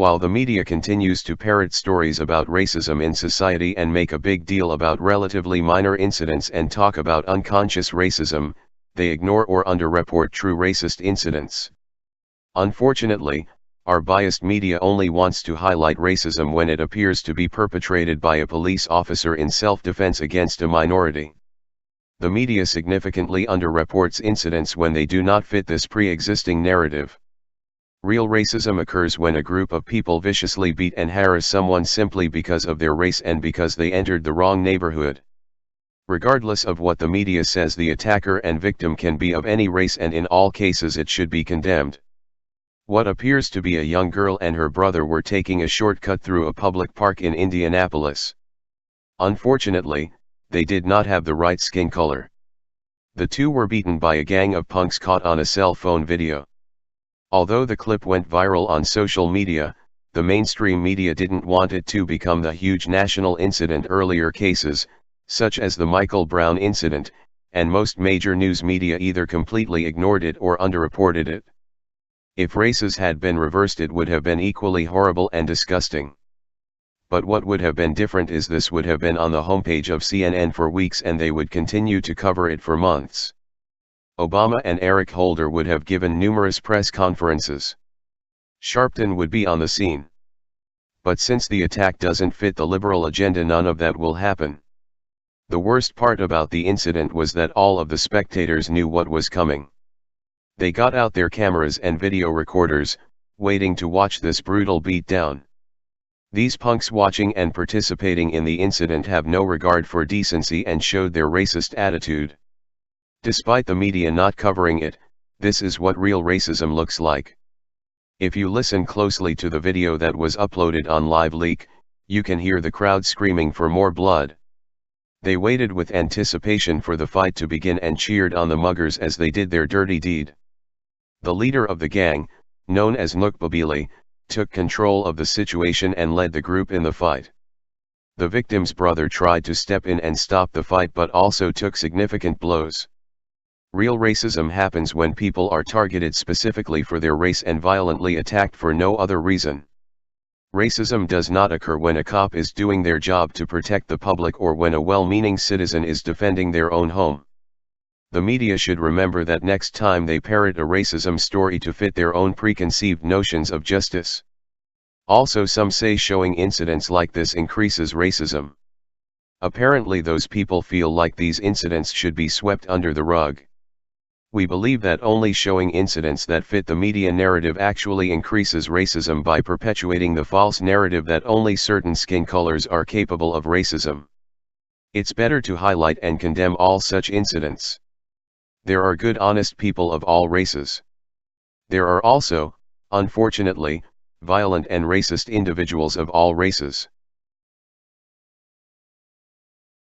While the media continues to parrot stories about racism in society and make a big deal about relatively minor incidents and talk about unconscious racism, they ignore or underreport true racist incidents. Unfortunately, our biased media only wants to highlight racism when it appears to be perpetrated by a police officer in self-defense against a minority. The media significantly underreports incidents when they do not fit this pre-existing narrative. Real racism occurs when a group of people viciously beat and harass someone simply because of their race and because they entered the wrong neighborhood. Regardless of what the media says, the attacker and victim can be of any race, and in all cases it should be condemned. What appears to be a young girl and her brother were taking a shortcut through a public park in Indianapolis. Unfortunately, they did not have the right skin color. The two were beaten by a gang of punks caught on a cell phone video. Although the clip went viral on social media, the mainstream media didn't want it to become the huge national incident earlier cases, such as the Michael Brown incident, and most major news media either completely ignored it or underreported it. If races had been reversed, it would have been equally horrible and disgusting. But what would have been different is this would have been on the homepage of CNN for weeks, and they would continue to cover it for months. Obama and Eric Holder would have given numerous press conferences. Sharpton would be on the scene. But since the attack doesn't fit the liberal agenda, none of that will happen. The worst part about the incident was that all of the spectators knew what was coming. They got out their cameras and video recorders, waiting to watch this brutal beatdown. These punks watching and participating in the incident have no regard for decency and showed their racist attitude. Despite the media not covering it, this is what real racism looks like. If you listen closely to the video that was uploaded on LiveLeak, you can hear the crowd screaming for more blood. They waited with anticipation for the fight to begin and cheered on the muggers as they did their dirty deed. The leader of the gang, known as Nukbabili, took control of the situation and led the group in the fight. The victim's brother tried to step in and stop the fight but also took significant blows. Real racism happens when people are targeted specifically for their race and violently attacked for no other reason. Racism does not occur when a cop is doing their job to protect the public or when a well-meaning citizen is defending their own home. The media should remember that next time they parrot a racism story to fit their own preconceived notions of justice. Also, some say showing incidents like this increases racism. Apparently those people feel like these incidents should be swept under the rug. We believe that only showing incidents that fit the media narrative actually increases racism by perpetuating the false narrative that only certain skin colors are capable of racism. It's better to highlight and condemn all such incidents. There are good, honest people of all races. There are also, unfortunately, violent and racist individuals of all races.